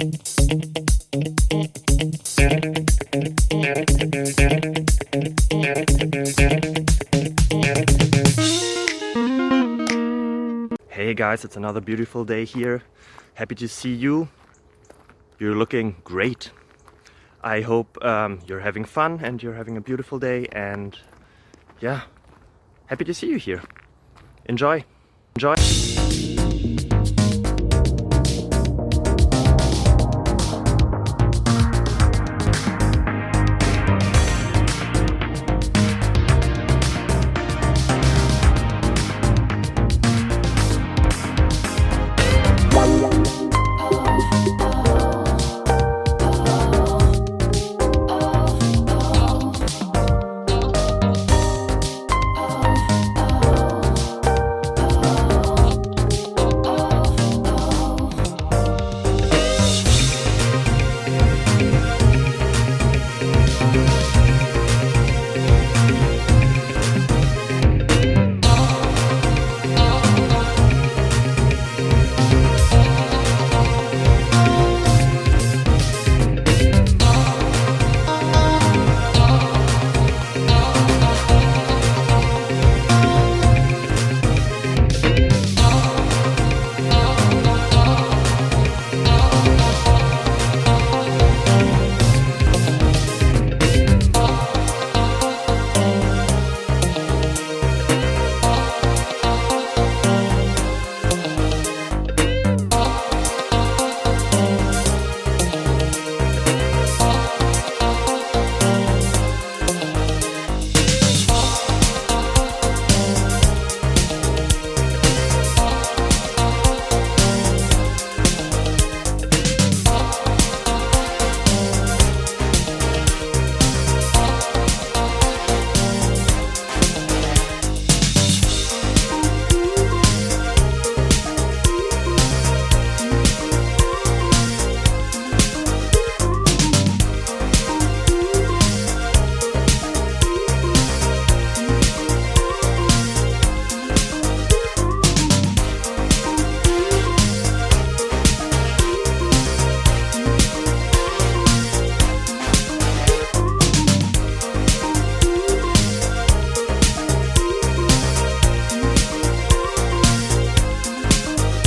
Hey guys, it's another beautiful day here. Happy to see you. You're looking great. I hope you're having fun and you're having a beautiful day, and yeah, happy to see you here. Enjoy. Enjoy.